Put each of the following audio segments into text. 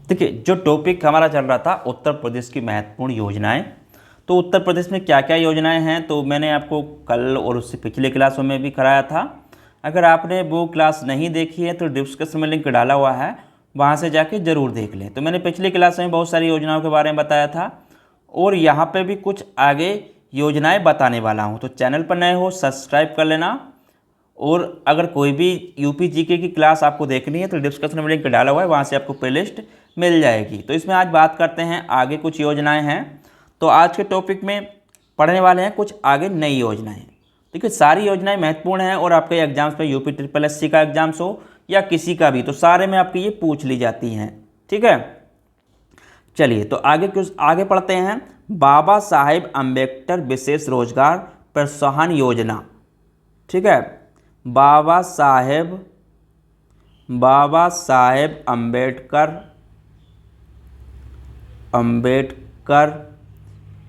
देखिए, जो टॉपिक हमारा चल रहा था उत्तर प्रदेश की महत्वपूर्ण योजनाएं, तो उत्तर प्रदेश में क्या क्या योजनाएं हैं तो मैंने आपको कल और उससे पिछले क्लासों में भी कराया था। अगर आपने वो क्लास नहीं देखी है तो डिस्क्रिप्शन में लिंक डाला हुआ है, वहाँ से जाके ज़रूर देख लें। तो मैंने पिछली क्लास में बहुत सारी योजनाओं के बारे में बताया था और यहाँ पे भी कुछ आगे योजनाएं बताने वाला हूँ। तो चैनल पर नए हो सब्सक्राइब कर लेना। और अगर कोई भी यूपी जीके की क्लास आपको देखनी है तो डिस्क्रिप्शन में लिंक डाला हुआ है, वहाँ से आपको प्लेलिस्ट मिल जाएगी। तो इसमें आज बात करते हैं, आगे कुछ योजनाएं हैं। तो आज के टॉपिक में पढ़ने वाले हैं कुछ आगे नई योजनाएं। देखिए, सारी योजनाएं महत्वपूर्ण हैं और आपके एग्जाम्स में यूपी SSC का एग्जाम्स हो या किसी का भी, तो सारे में आपकी ये पूछ ली जाती हैं। ठीक है, चलिए तो आगे पढ़ते हैं। बाबा साहेब अम्बेडकर विशेष रोजगार प्रोत्साहन योजना। ठीक है, बाबा साहेब अम्बेडकर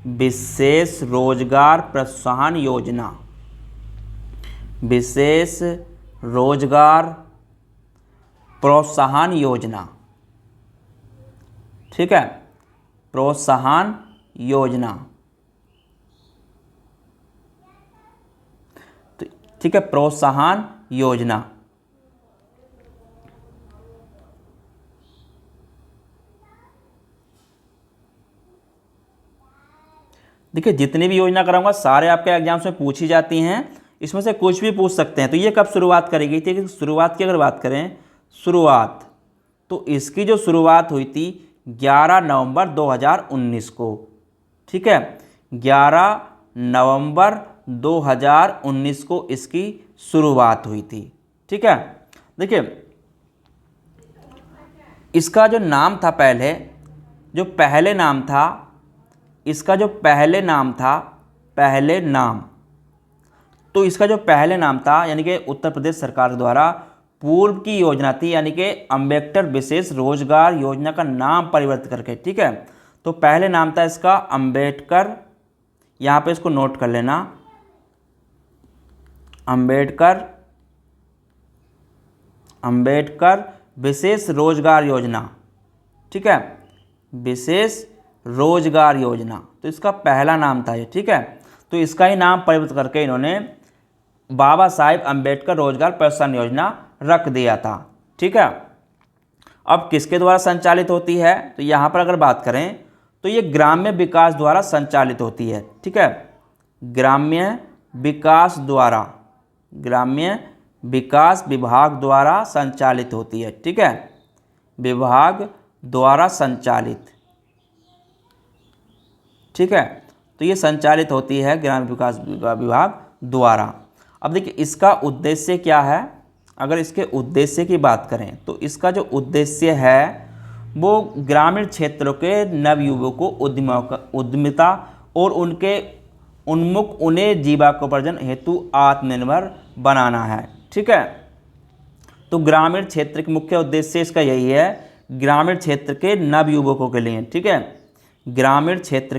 विशेष रोजगार प्रोत्साहन योजना। विशेष रोजगार प्रोत्साहन योजना। ठीक है, प्रोत्साहन योजना। ठीक है, प्रोत्साहन योजना। देखिए, जितनी भी योजना कराऊंगा सारे आपके एग्जाम्स में पूछी जाती हैं, इसमें से कुछ भी पूछ सकते हैं। तो ये कब शुरुआत करी गई थी? शुरुआत की अगर बात करें, शुरुआत तो इसकी जो शुरुआत हुई थी 11 नवंबर 2019 को। ठीक है, 11 नवंबर 2019 को इसकी शुरुआत हुई थी। ठीक है, देखिए इसका जो नाम था पहले, जो पहले नाम था इसका, जो पहले नाम था, पहले नाम तो इसका जो पहले नाम था यानी कि उत्तर प्रदेश सरकार द्वारा पूर्व की योजना थी, यानी कि अम्बेडकर विशेष रोजगार योजना का नाम परिवर्तित करके। ठीक है, तो पहले नाम था इसका अम्बेडकर, यहाँ पे इसको नोट कर लेना, अम्बेडकर विशेष रोजगार योजना। ठीक है, विशेष रोजगार योजना, तो इसका पहला नाम था ये। ठीक है, तो इसका ही नाम परिवर्तित करके इन्होंने बाबा साहेब अम्बेडकर रोजगार प्रोत्साहन योजना रख दिया था। ठीक है, अब किसके द्वारा संचालित होती है तो यहाँ पर अगर बात करें तो ये ग्राम्य विकास द्वारा संचालित होती है। ठीक है, ग्राम्य विकास विभाग द्वारा संचालित होती है। ठीक है, विभाग द्वारा संचालित। ठीक है, तो ये संचालित होती है ग्राम्य विकास विभाग द्वारा। अब देखिए इसका उद्देश्य क्या है, अगर इसके उद्देश्य की बात करें तो इसका जो उद्देश्य है वो ग्रामीण क्षेत्रों के नवयुवकों को उद्यमिता और उन्हें जीविकोपार्जन हेतु आत्मनिर्भर बनाना है। ठीक है, तो ग्रामीण क्षेत्र के मुख्य उद्देश्य इसका यही है, ग्रामीण क्षेत्र के नवयुवकों के लिए। ठीक है, ग्रामीण क्षेत्र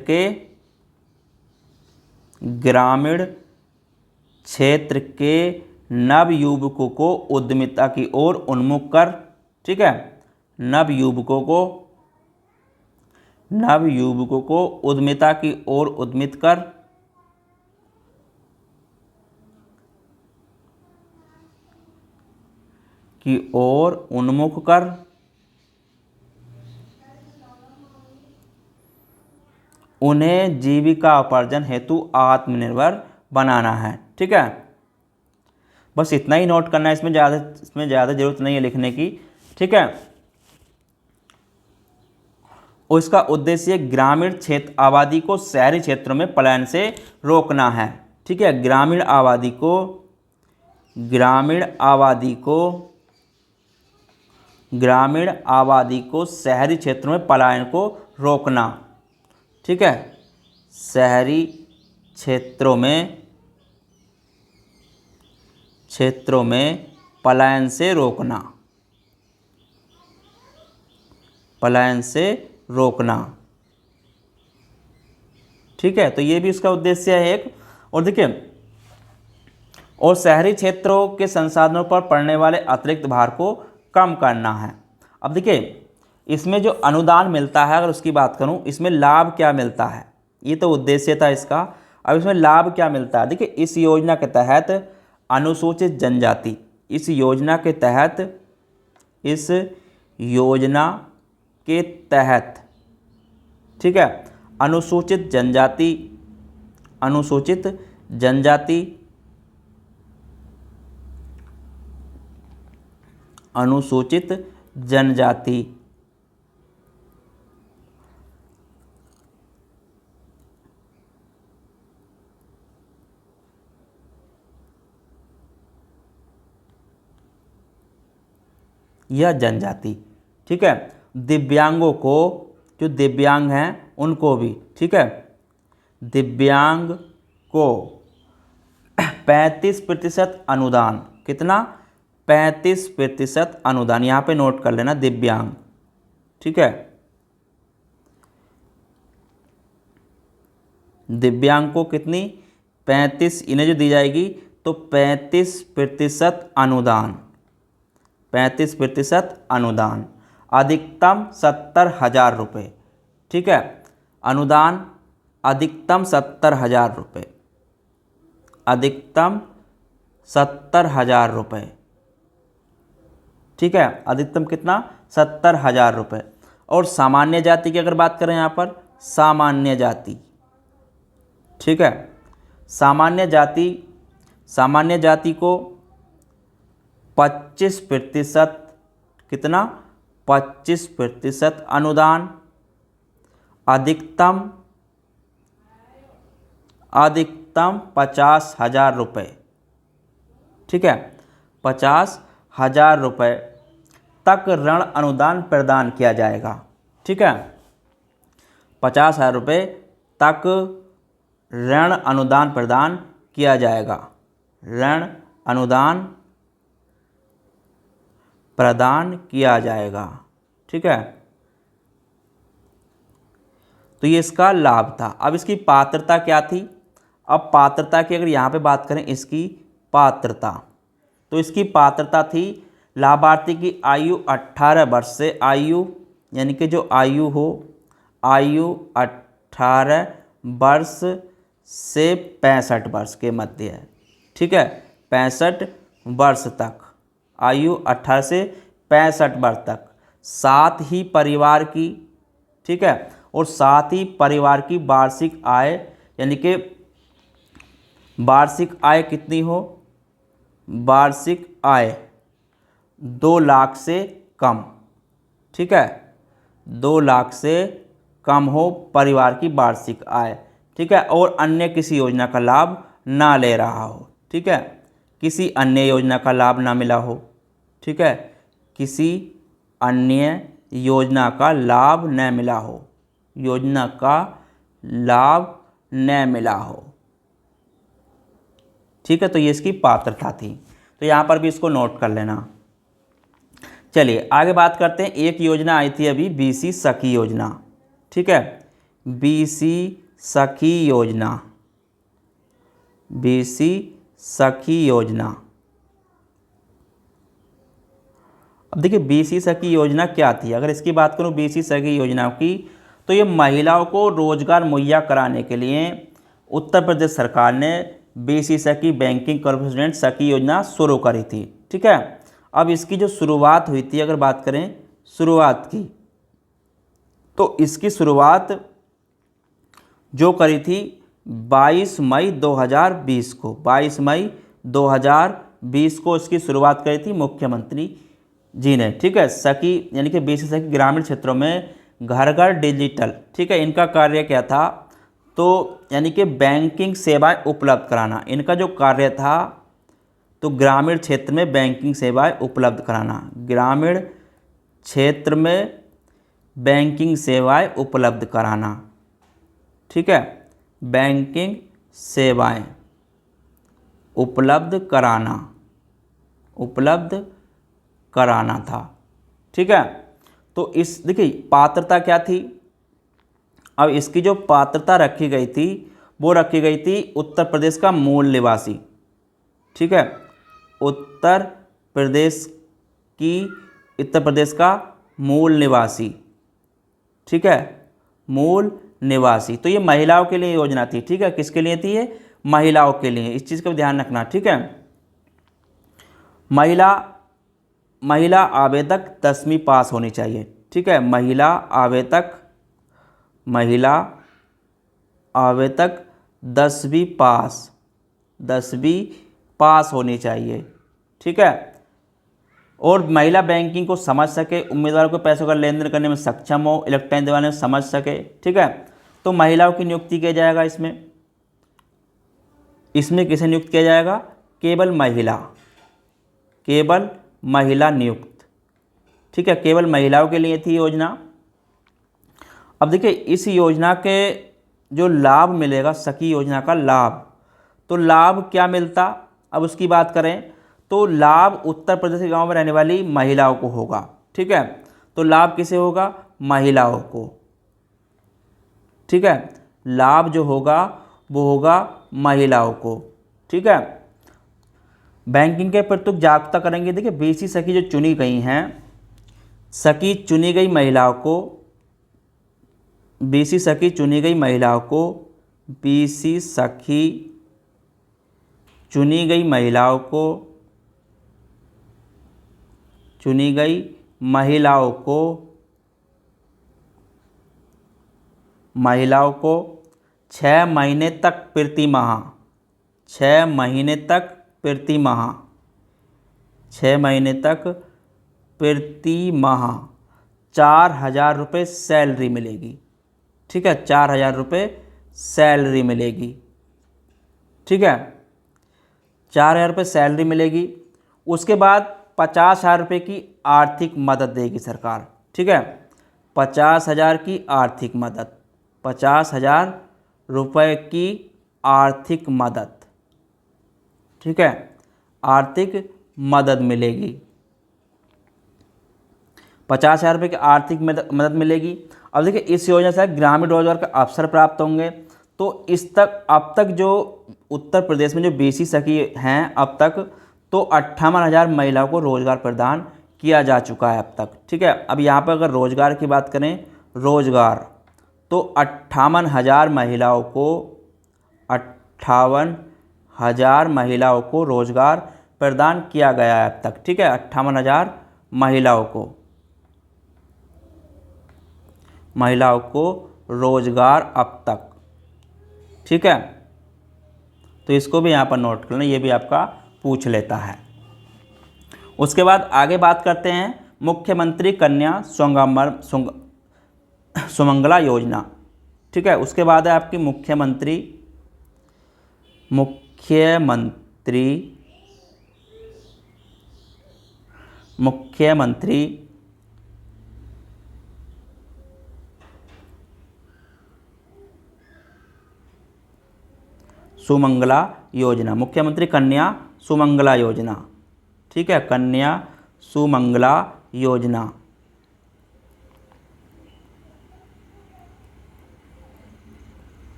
के नवयुवकों को उद्यमिता की ओर उन्मुख कर। ठीक है, नवयुवकों को उद्यमिता की ओर उन्मुख कर उन्हें जीविका उपार्जन हेतु आत्मनिर्भर बनाना है। ठीक है, बस इतना ही नोट करना है, इसमें ज़्यादा जरूरत नहीं है लिखने की। ठीक है, और इसका उद्देश्य ग्रामीण क्षेत्र आबादी को शहरी क्षेत्रों में पलायन से रोकना है। ठीक है, ग्रामीण आबादी को शहरी क्षेत्रों में पलायन को रोकना। ठीक है, शहरी क्षेत्रों में पलायन से रोकना। ठीक है, तो ये भी इसका उद्देश्य है एक। और देखिए, और शहरी क्षेत्रों के संसाधनों पर पड़ने वाले अतिरिक्त भार को कम करना है। अब देखिए, इसमें जो अनुदान मिलता है, अगर उसकी बात करूं, इसमें लाभ क्या मिलता है, ये तो उद्देश्य था इसका। अब इसमें लाभ क्या मिलता है, देखिए इस योजना के तहत अनुसूचित जनजाति, इस योजना के तहत, इस योजना के तहत, ठीक है, अनुसूचित जनजाति, अनुसूचित जनजाति, अनुसूचित जनजाति, यह जनजाति, ठीक है, दिव्यांगों को, जो दिव्यांग हैं उनको भी, ठीक है, दिव्यांग को 35% अनुदान, कितना, 35% अनुदान, यहाँ पे नोट कर लेना दिव्यांग, ठीक है, दिव्यांग को कितनी, 35, इन्हें जो दी जाएगी तो 35% अनुदान, 35% अनुदान, अधिकतम 70,000 रुपये, ठीक है, अनुदान अधिकतम 70,000 रुपये, अधिकतम 70,000 रुपये, ठीक है, अधिकतम कितना, 70,000 रुपये। और सामान्य जाति की अगर बात करें यहाँ पर, सामान्य जाति, ठीक है, सामान्य जाति, सामान्य जाति को 25%, कितना, 25% अनुदान, अधिकतम 50,000 रुपये, ठीक है, 50,000 रुपये तक ऋण अनुदान प्रदान किया जाएगा, ठीक है, 50,000 रुपये तक ऋण अनुदान प्रदान किया जाएगा, ऋण अनुदान प्रदान किया जाएगा, ठीक है। तो ये इसका लाभ था। अब इसकी पात्रता क्या थी, अब पात्रता की अगर यहाँ पे बात करें, इसकी पात्रता, तो इसकी पात्रता थी लाभार्थी की आयु 18 वर्ष से, आयु यानी कि जो आयु हो, आयु 18 वर्ष से 65 वर्ष के मध्य है, ठीक है, 65 वर्ष तक, आयु 18 से 65 वर्ष तक, साथ ही परिवार की, ठीक है, और साथ ही परिवार की वार्षिक आय, यानी कि वार्षिक आय कितनी हो, वार्षिक आय 2 लाख से कम, ठीक है, 2 लाख से कम हो परिवार की वार्षिक आय, ठीक है, और अन्य किसी योजना का लाभ ना ले रहा हो, ठीक है, किसी अन्य योजना का लाभ ना मिला हो, ठीक है, किसी अन्य योजना का लाभ न मिला हो, योजना का लाभ न मिला हो, ठीक है। तो ये इसकी पात्रता थी, तो यहाँ पर भी इसको नोट कर लेना। चलिए आगे बात करते हैं। एक योजना आई थी अभी, बीसी सखी योजना, ठीक है, बीसी सखी योजना, बीसी सखी योजना। अब देखिए बीसी सखी योजना क्या थी, अगर इसकी बात करूं बीसी सखी योजना की, तो ये महिलाओं को रोजगार मुहैया कराने के लिए उत्तर प्रदेश सरकार ने बीसी सखी बैंकिंग कॉर्पोरेशन सखी योजना शुरू करी थी, ठीक है। अब इसकी जो शुरुआत हुई थी, अगर बात करें शुरुआत की, तो इसकी शुरुआत जो करी थी 22 मई 2020 को, 22 मई 2020 को इसकी शुरुआत करी थी मुख्यमंत्री जी ने, ठीक है। सखी यानी कि बीसी सखी ग्रामीण क्षेत्रों में घर घर डिजिटल, ठीक है, इनका कार्य क्या था, तो यानी कि बैंकिंग सेवाएं उपलब्ध कराना, इनका जो कार्य था, तो ग्रामीण क्षेत्र में बैंकिंग सेवाएं उपलब्ध कराना, ग्रामीण क्षेत्र में बैंकिंग सेवाएं उपलब्ध कराना, ठीक है, बैंकिंग सेवाएं उपलब्ध कराना, उपलब्ध कराना था, ठीक है। तो इस देखिए पात्रता क्या थी, अब इसकी जो पात्रता रखी गई थी वो रखी गई थी उत्तर प्रदेश का मूल निवासी, ठीक है, उत्तर प्रदेश का मूल निवासी, ठीक है, मूल निवासी। तो ये महिलाओं के लिए योजना थी, ठीक है, किसके लिए थी ये? महिलाओं के लिए, इस चीज़ का ध्यान रखना, ठीक है। महिला आवेदक 10वीं पास होनी चाहिए, ठीक है, महिला आवेदक 10वीं पास होनी चाहिए, ठीक है। और महिला बैंकिंग को समझ सके, उम्मीदवारों को पैसों का लेन देन करने में सक्षम हो, इलेक्ट्रॉनिक दीवाने में समझ सके, ठीक है। तो महिलाओं की नियुक्ति किया जाएगा इसमें किसे नियुक्त किया जाएगा? केवल महिला नियुक्त, ठीक है, केवल महिलाओं के लिए थी योजना। अब देखिए इस योजना के जो लाभ मिलेगा, सखी योजना का लाभ, तो लाभ क्या मिलता, अब उसकी बात करें तो लाभ उत्तर प्रदेश के गांव में रहने वाली महिलाओं को होगा, ठीक है। तो लाभ किसे होगा? महिलाओं को, ठीक है, लाभ जो होगा वो होगा महिलाओं को, ठीक है। बैंकिंग के प्रति जागरूकता करेंगे। देखिए बीसी सखी जो चुनी गई हैं, सखी चुनी गई महिलाओं को, बीसी सखी चुनी गई महिलाओं को, बीसी सखी चुनी गई महिलाओं को, चुनी गई महिलाओं को 6 महीने तक प्रति माह, 6 महीने तक प्रति माह, 6 महीने तक प्रति माह 4,000 रुपये सैलरी मिलेगी, ठीक है, 4,000 रुपये सैलरी मिलेगी, ठीक है, 4,000 रुपये सैलरी मिलेगी। उसके बाद 50,000 रुपये की आर्थिक मदद देगी सरकार, ठीक है, 50,000 की आर्थिक मदद, 50,000 रुपये की आर्थिक मदद, ठीक है, आर्थिक मदद मिलेगी, 50,000 रुपये की आर्थिक मदद मिलेगी। अब देखिए इस योजना से ग्रामीण रोजगार के अवसर प्राप्त होंगे। तो अब तक जो उत्तर प्रदेश में जो बीसी सखी हैं, अब तक तो 58,000 महिलाओं को रोजगार प्रदान किया जा चुका है अब तक, ठीक है। अब यहाँ पर अगर रोजगार की बात करें, रोजगार तो 58,000 महिलाओं को, 58,000 महिलाओं को रोजगार प्रदान किया गया है अब तक, ठीक है, 58,000 महिलाओं को रोजगार अब तक, ठीक है। तो इसको भी यहाँ पर नोट कर लें, ये भी आपका पूछ लेता है। उसके बाद आगे बात करते हैं मुख्यमंत्री कन्या सुमंगला योजना, ठीक है। उसके बाद है आपकी मुख्यमंत्री सुमंगला योजना, मुख्यमंत्री कन्या सुमंगला योजना, ठीक है, कन्या सुमंगला योजना,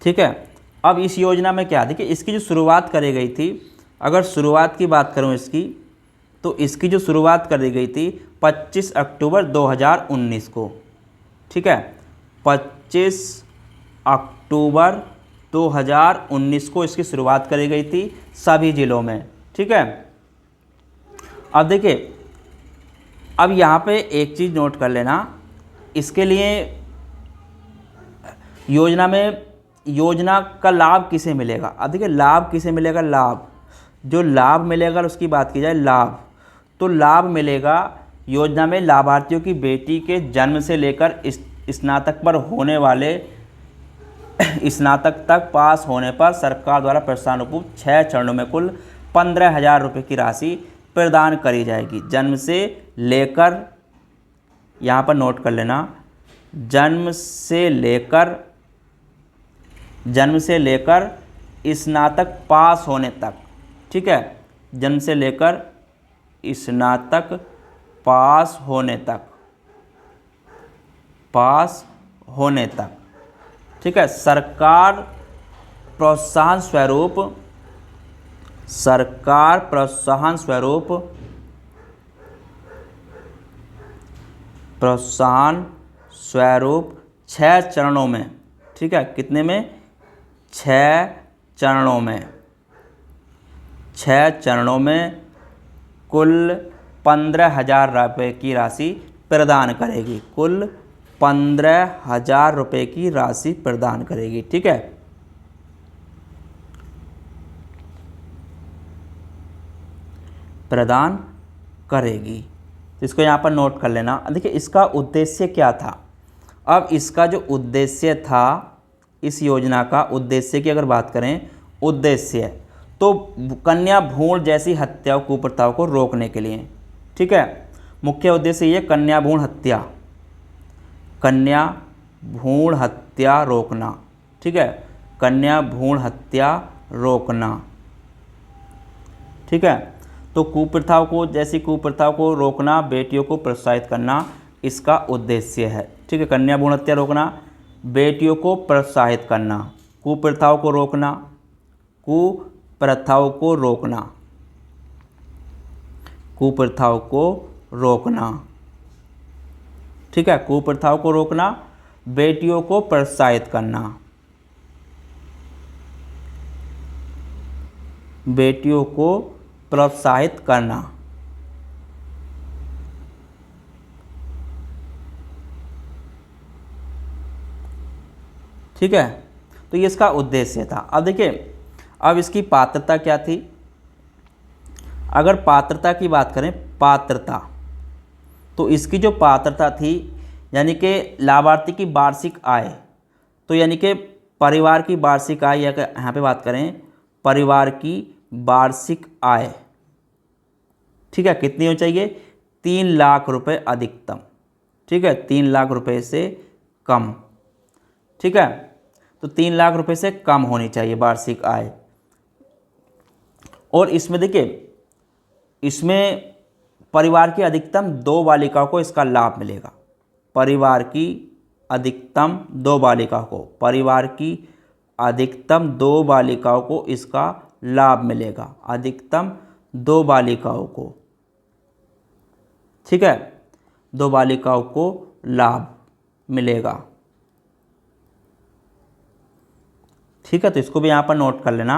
ठीक है। अब इस योजना में क्या, देखिए इसकी जो शुरुआत करी गई थी, अगर शुरुआत की बात करूं इसकी, तो इसकी जो शुरुआत करी गई थी 25 अक्टूबर 2019 को, ठीक है, 25 अक्टूबर 2019 को इसकी शुरुआत करी गई थी सभी ज़िलों में, ठीक है। अब देखिए, अब यहाँ पे एक चीज़ नोट कर लेना, इसके लिए योजना का लाभ किसे मिलेगा। अब देखिए लाभ किसे मिलेगा, लाभ मिलेगा उसकी बात की जाए, तो लाभ मिलेगा योजना में लाभार्थियों की बेटी के जन्म से लेकर स्नातक तक पास होने पर सरकार द्वारा प्रस्तानुरूप 6 चरणों में कुल 15,000 रुपये की राशि प्रदान करी जाएगी। जन्म से लेकर, यहाँ पर नोट कर लेना, जन्म से लेकर स्नातक पास होने तक, ठीक है, जन्म से लेकर स्नातक पास होने तक, ठीक है। सरकार प्रोत्साहन प्रोत्साहन स्वरूप 6 चरणों में, ठीक है, कितने में, 6 चरणों में, 6 चरणों में कुल 15,000 रुपये की राशि प्रदान करेगी, कुल 15,000 रुपये की राशि प्रदान करेगी, ठीक है। प्रदान करेगी, तो इसको यहाँ पर नोट कर लेना। देखिए इसका उद्देश्य क्या था। अब इसका जो उद्देश्य था, इस योजना का उद्देश्य की अगर बात करें, उद्देश्य तो कन्या भ्रूण जैसी हत्या कुप्रथाओं को रोकने के लिए, ठीक है। मुख्य उद्देश्य ये कन्या भ्रूण हत्या, कन्या भ्रूण हत्या रोकना, ठीक है, कन्या भ्रूण हत्या रोकना, ठीक है। तो कुप्रथाओं को, जैसी कुप्रथाओं को रोकना, बेटियों को प्रोत्साहित करना इसका उद्देश्य है, ठीक है। कन्या भ्रूण हत्या रोकना, बेटियों को प्रोत्साहित करना, कुप्रथाओं को रोकना, कुप्रथाओं को रोकना, कुप्रथाओं को रोकना, ठीक है, कुप्रथाओं को रोकना, बेटियों को प्रोत्साहित करना, बेटियों को प्रोत्साहित करना, ठीक है। तो ये इसका उद्देश्य था। अब देखिए, अब इसकी पात्रता क्या थी। अगर पात्रता की बात करें, पात्रता, तो इसकी जो पात्रता थी, यानी कि लाभार्थी की वार्षिक आय, तो यानी कि परिवार की वार्षिक आय, या यहाँ पे बात करें परिवार की वार्षिक आय, ठीक है, कितनी हो चाहिए, 3 लाख रुपए अधिकतम, ठीक है, 3 लाख रुपए से कम, ठीक है। तो 3 लाख रुपए से कम होनी चाहिए वार्षिक आय। और इसमें देखिए, इसमें परिवार की अधिकतम 2 बालिकाओं को इसका लाभ मिलेगा, परिवार की अधिकतम 2 बालिकाओं को, परिवार की अधिकतम 2 बालिकाओं को इसका लाभ मिलेगा, अधिकतम 2 बालिकाओं को, ठीक है, 2 बालिकाओं को लाभ मिलेगा, ठीक है। तो इसको भी यहाँ पर नोट कर लेना।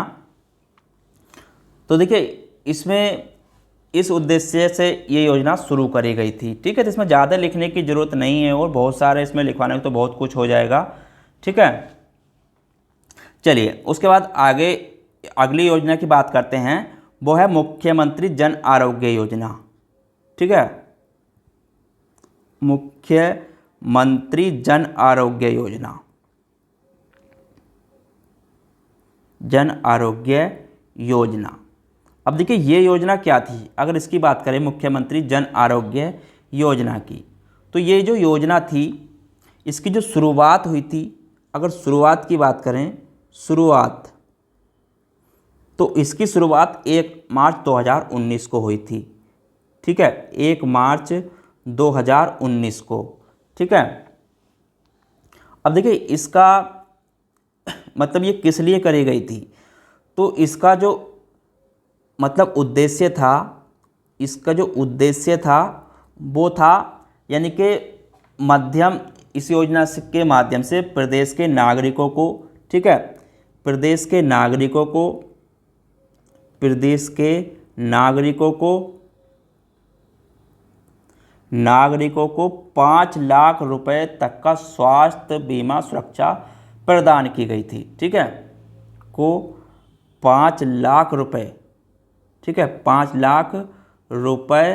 तो देखिए इसमें, इस उद्देश्य से ये योजना शुरू करी गई थी, ठीक है। तो इसमें ज़्यादा लिखने की ज़रूरत नहीं है, और बहुत सारे इसमें लिखवाने को तो बहुत कुछ हो जाएगा, ठीक है। चलिए उसके बाद आगे अगली योजना की बात करते हैं, वो है मुख्यमंत्री जन आरोग्य योजना, ठीक है, मुख्यमंत्री जन आरोग्य योजना, जन आरोग्य योजना। अब देखिए ये योजना क्या थी। अगर इसकी बात करें मुख्यमंत्री जन आरोग्य योजना की, तो ये जो योजना थी, इसकी जो शुरुआत हुई थी, अगर शुरुआत की बात करें, शुरुआत, तो इसकी शुरुआत 1 मार्च 2019 को हुई थी, ठीक है, 1 मार्च 2019 को, ठीक है। अब देखिए इसका मतलब ये किस लिए करी गई थी, तो इसका जो मतलब उद्देश्य था, इसका जो उद्देश्य था वो था, यानी कि मध्यम, इस योजना के माध्यम से प्रदेश के नागरिकों को, ठीक है, प्रदेश के नागरिकों को, प्रदेश के नागरिकों को, नागरिकों को 5 लाख रुपए तक का स्वास्थ्य बीमा सुरक्षा प्रदान की गई थी, ठीक है, को 5 लाख रुपए, ठीक है, 5 लाख रुपए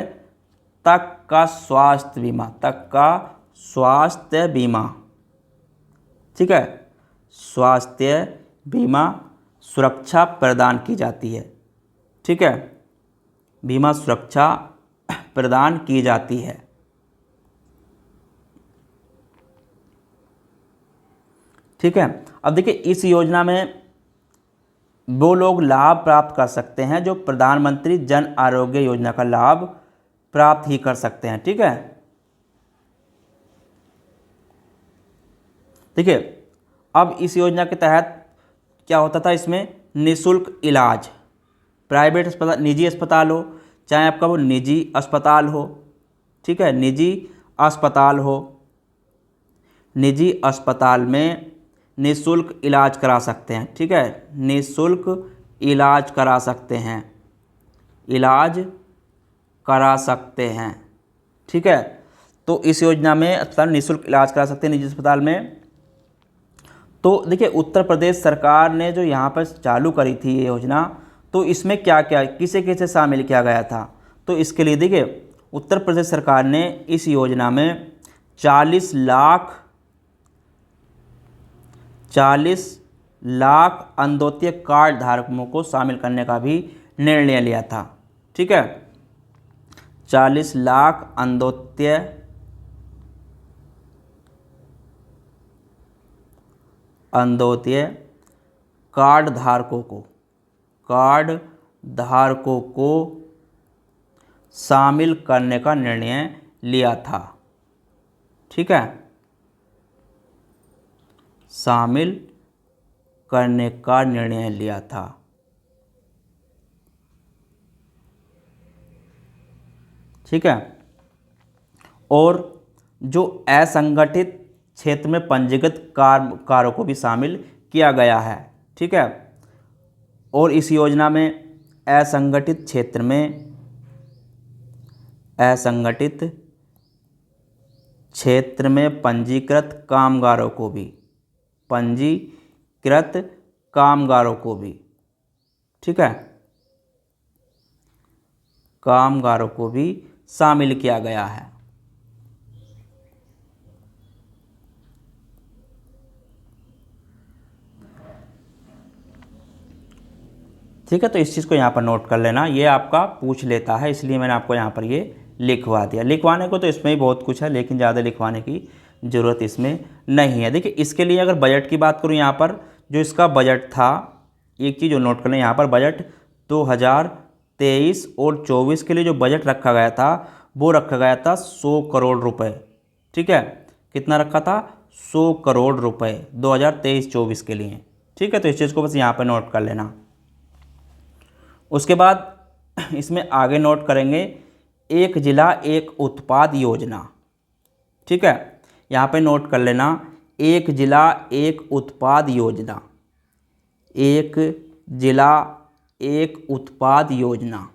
तक का स्वास्थ्य बीमा, तक का स्वास्थ्य बीमा, ठीक है, स्वास्थ्य बीमा सुरक्षा प्रदान की जाती है, ठीक है, बीमा सुरक्षा प्रदान की जाती है, ठीक है। अब देखिए इस योजना में वो लोग लाभ प्राप्त कर सकते हैं जो प्रधानमंत्री जन आरोग्य योजना का लाभ प्राप्त ही कर सकते हैं, ठीक है। देखिए अब इस योजना के तहत क्या होता था, इसमें निःशुल्क इलाज, प्राइवेट अस्पताल, निजी अस्पताल हो, चाहे आपका वो निजी अस्पताल हो, ठीक है, निजी अस्पताल हो, निजी अस्पताल में निःशुल्क इलाज करा सकते हैं। ठीक है, निःशुल्क इलाज करा सकते हैं, इलाज करा सकते हैं। ठीक है, तो इस योजना में अस्पताल निःशुल्क इलाज करा सकते हैं निजी अस्पताल में। तो देखिए उत्तर प्रदेश सरकार ने जो यहाँ पर चालू करी थी ये योजना, तो इसमें क्या क्या किसे किसे शामिल किया गया था। तो इसके लिए देखिए उत्तर प्रदेश सरकार ने इस योजना में 40 लाख अंत्योदय कार्ड धारकों को शामिल करने का भी निर्णय लिया था। ठीक है, 40 लाख अंत्योदय कार्ड धारकों को शामिल करने का निर्णय लिया था। ठीक है, शामिल करने का निर्णय लिया था। ठीक है, और जो असंगठित क्षेत्र में पंजीकृत कारों को भी शामिल किया गया है। ठीक है, और इस योजना में असंगठित क्षेत्र में पंजीकृत कामगारों को भी ठीक है, कामगारों को भी शामिल किया गया है। ठीक है, तो इस चीज़ को यहाँ पर नोट कर लेना, ये आपका पूछ लेता है, इसलिए मैंने आपको यहाँ पर ये लिखवा दिया। लिखवाने को तो इसमें ही बहुत कुछ है, लेकिन ज़्यादा लिखवाने की ज़रूरत इसमें नहीं है। देखिए इसके लिए अगर बजट की बात करूँ, यहाँ पर जो इसका बजट था, एक चीज़ जो नोट कर लें, यहाँ पर बजट 2023 और 24 के लिए जो बजट रखा गया था वो रखा गया था 100 करोड़ रुपए। ठीक है, कितना रखा था? 100 करोड़ रुपए 2023-24 के लिए। ठीक है, तो इस चीज़ को बस यहाँ पर नोट कर लेना। उसके बाद इसमें आगे नोट करेंगे एक जिला एक उत्पाद योजना। ठीक है, यहाँ पे नोट कर लेना, एक जिला एक उत्पाद योजना, एक जिला एक उत्पाद योजना।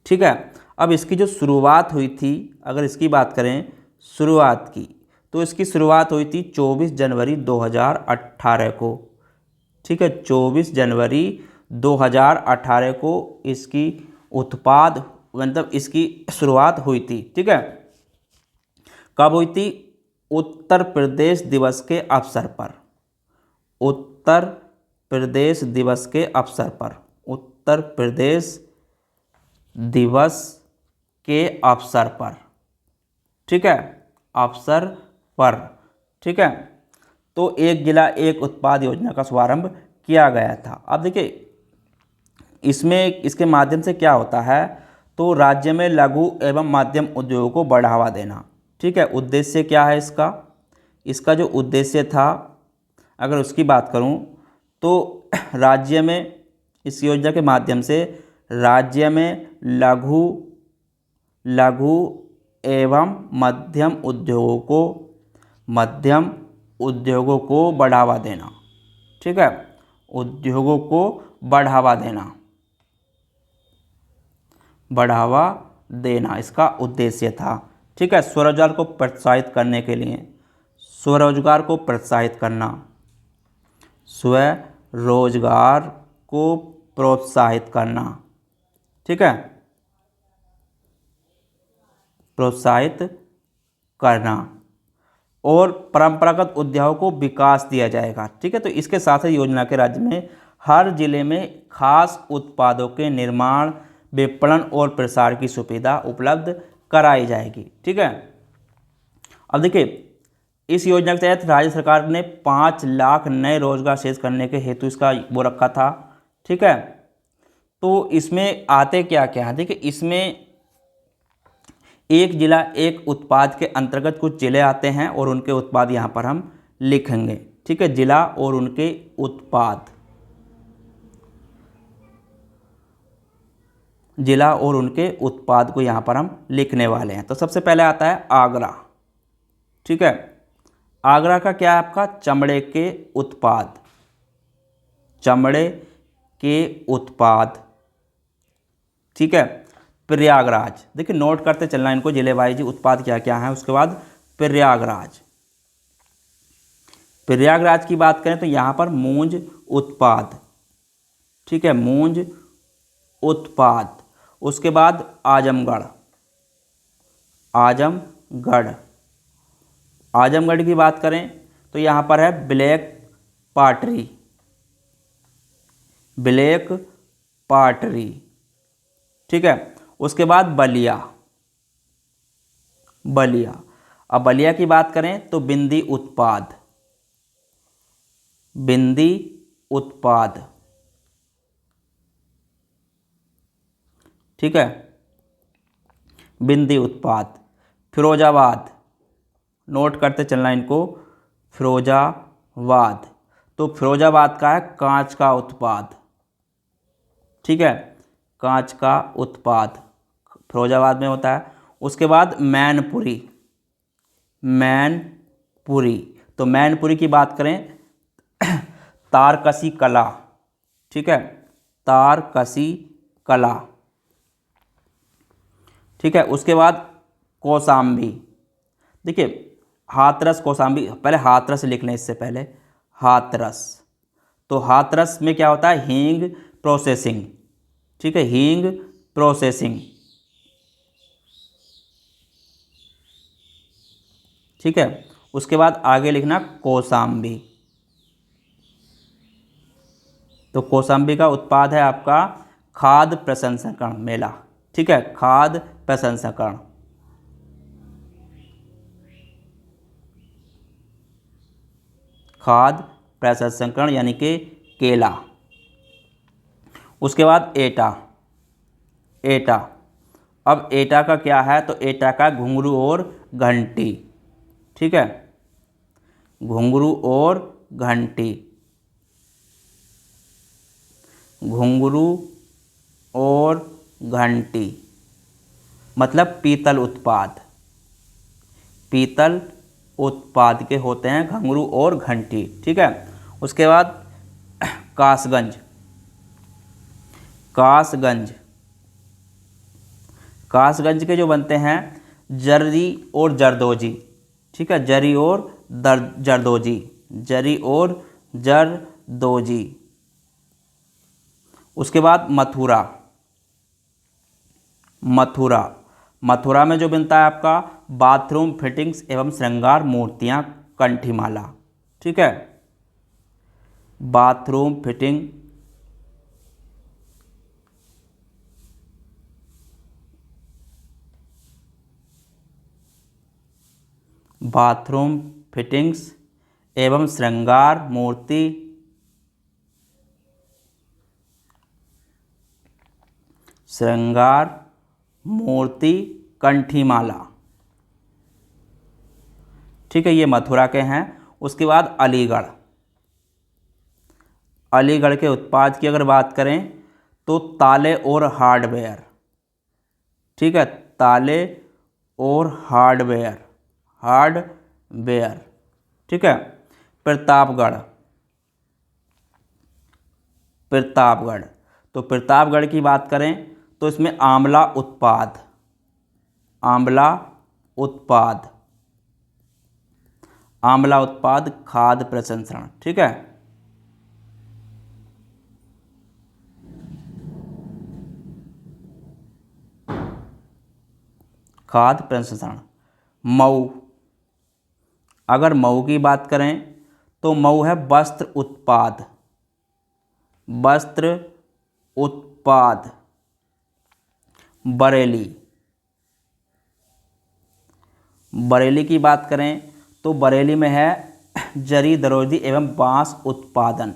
ठीक है, अब इसकी जो शुरुआत हुई थी, अगर इसकी बात करें शुरुआत की, तो इसकी शुरुआत हुई थी 24 जनवरी 2018 को। ठीक है, 24 जनवरी 2018 को इसकी इसकी शुरुआत हुई थी। ठीक है, कब हुई थी? उत्तर प्रदेश दिवस के अवसर पर, उत्तर प्रदेश दिवस के अवसर पर, उत्तर प्रदेश दिवस के अवसर पर। ठीक है, अवसर पर। ठीक है, तो एक जिला एक उत्पाद योजना का शुभारंभ किया गया था। अब देखिए इसमें इसके माध्यम से क्या होता है, तो राज्य में लघु एवं मध्यम उद्योगों को बढ़ावा देना। ठीक है, उद्देश्य क्या है इसका? इसका जो उद्देश्य था, अगर उसकी बात करूं, तो राज्य में इस योजना के माध्यम से राज्य में लघु एवं मध्यम उद्योगों को बढ़ावा देना। ठीक है, उद्योगों को बढ़ावा देना इसका उद्देश्य था। ठीक है, स्वरोजगार को प्रोत्साहित करने के लिए, स्वरोजगार को प्रोत्साहित करना, स्वरोजगार को प्रोत्साहित करना। ठीक है, प्रोत्साहित करना, और परंपरागत उद्योगों को विकास दिया जाएगा। ठीक है, तो इसके साथ ही योजना के राज्य में हर जिले में खास उत्पादों के निर्माण, विपणन और प्रसार की सुविधा उपलब्ध कराई जाएगी। ठीक है, अब देखिए इस योजना के तहत राज्य सरकार ने 5 लाख नए रोजगार सृजित करने के हेतु इसका वो रखा था। ठीक है, तो इसमें आते क्या क्या है? देखिए इसमें एक जिला एक उत्पाद के अंतर्गत कुछ जिले आते हैं और उनके उत्पाद यहाँ पर हम लिखेंगे। ठीक है, जिला और उनके उत्पाद। जिला और उनके उत्पाद को यहाँ पर हम लिखने वाले हैं। तो सबसे पहले आता है आगरा। ठीक है, आगरा का क्या है आपका, चमड़े के उत्पाद, चमड़े के उत्पाद। ठीक है, प्रयागराज, देखिए नोट करते चलना इनको जिले वाइज उत्पाद क्या क्या है। उसके बाद प्रयागराज, प्रयागराज की बात करें तो यहाँ पर मूंज उत्पाद। ठीक है, मूंज उत्पाद। उसके बाद आजमगढ़, आजमगढ़, आजमगढ़ की बात करें तो यहाँ पर है ब्लैक पाटरी, ब्लैक पाटरी। ठीक है, उसके बाद बलिया, बलिया। अब बलिया की बात करें तो बिंदी उत्पाद, बिंदी उत्पाद। ठीक है, बिंदी उत्पाद। फिरोजाबाद, नोट करते चलना इनको, फिरोजाबाद। तो फिरोजाबाद का है कांच का उत्पाद। ठीक है, कांच का उत्पाद फिरोजाबाद में होता है। उसके बाद मैनपुरी, मैनपुरी। तो मैनपुरी की बात करें तारकसी कला। ठीक है, तारकसी कला। ठीक है, उसके बाद कौसाम्बी। देखिए हाथरस कौसाम्बी, पहले हाथरस लिख लें इससे पहले, हाथरस। तो हाथरस में क्या होता है, हींग प्रोसेसिंग। ठीक है, हींग प्रोसेसिंग। ठीक है, उसके बाद आगे लिखना कौसाम्बी। तो कौसाम्बी का उत्पाद है आपका खाद्य प्रसंस्करण मेला। ठीक है, खाद्य प्रसंस्करण, खाद्य प्रसंस्करण यानी कि केला। उसके बाद एटा, एटा। अब एटा का क्या है, तो एटा का घुंघरू और घंटी। ठीक है, घुंघरू और घंटी, घुंघरू और घंटी मतलब पीतल उत्पाद, पीतल उत्पाद के होते हैं घुंघरू और घंटी। ठीक है, उसके बाद कासगंज, कासगंज, कासगंज के जो बनते हैं जरी और जरदोजी। ठीक है, जरी और जरदोजी, जरी और जरदोजी। उसके बाद मथुरा, मथुरा, मथुरा में जो बनता है आपका बाथरूम फिटिंग्स एवं श्रृंगार मूर्तियां कंठीमाला। ठीक है, बाथरूम फिटिंग, बाथरूम फिटिंग्स एवं श्रृंगार मूर्ति, श्रृंगार मूर्ति कंठीमाला। ठीक है, ये मथुरा के हैं। उसके बाद अलीगढ़, अलीगढ़ के उत्पाद की अगर बात करें तो ताले और हार्डवेयर। ठीक है, ताले और हार्डवेयर, हार्डवेयर। ठीक है, प्रतापगढ़, प्रतापगढ़। तो प्रतापगढ़ की बात करें तो इसमें आंवला उत्पाद, आंवला उत्पाद, आंवला उत्पाद खाद्य प्रसंस्करण। ठीक है, खाद्य प्रसंस्करण। मऊ, अगर मऊ की बात करें तो मऊ है वस्त्र उत्पाद, वस्त्र उत्पाद। बरेली, बरेली की बात करें तो बरेली में है जरी दरोजी एवं बांस उत्पादन।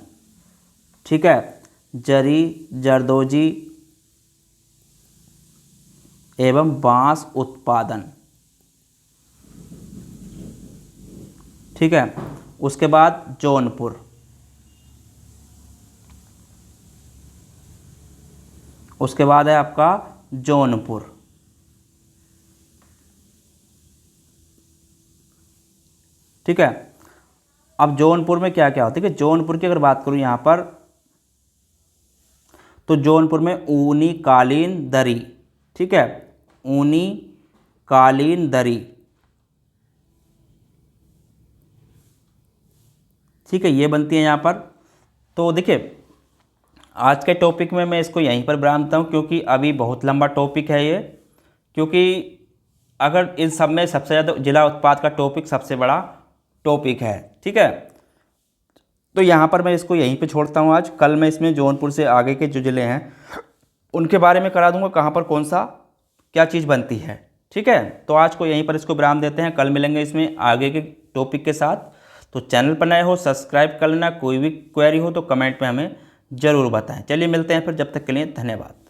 ठीक है, जरी जरदोजी एवं बांस उत्पादन। ठीक है, उसके बाद जौनपुर, उसके बाद है आपका जौनपुर। ठीक है, अब जौनपुर में क्या क्या होता है कि जौनपुर की अगर बात करूं यहाँ पर, तो जौनपुर में ऊनी कालीन दरी, ठीक है, ऊनी कालीन दरी, ठीक है, ये बनती है यहाँ पर। तो देखिए आज के टॉपिक में मैं इसको यहीं पर विरामता हूँ, क्योंकि अभी बहुत लंबा टॉपिक है ये, क्योंकि अगर इन सब में सबसे ज़्यादा जिला उत्पाद का टॉपिक सबसे बड़ा टॉपिक है। ठीक है, तो यहाँ पर मैं इसको यहीं पे छोड़ता हूँ आज। कल मैं इसमें जौनपुर से आगे के जो ज़िले हैं उनके बारे में करा दूँगा, कहाँ पर कौन सा क्या चीज़ बनती है। ठीक है, तो आज को यहीं पर इसको विराम देते हैं, कल मिलेंगे इसमें आगे के टॉपिक के साथ। तो चैनल पर नए हो सब्सक्राइब कर लेना, कोई भी क्वेरी हो तो कमेंट में हमें ज़रूर बताएं। चलिए मिलते हैं फिर, जब तक के लिए धन्यवाद।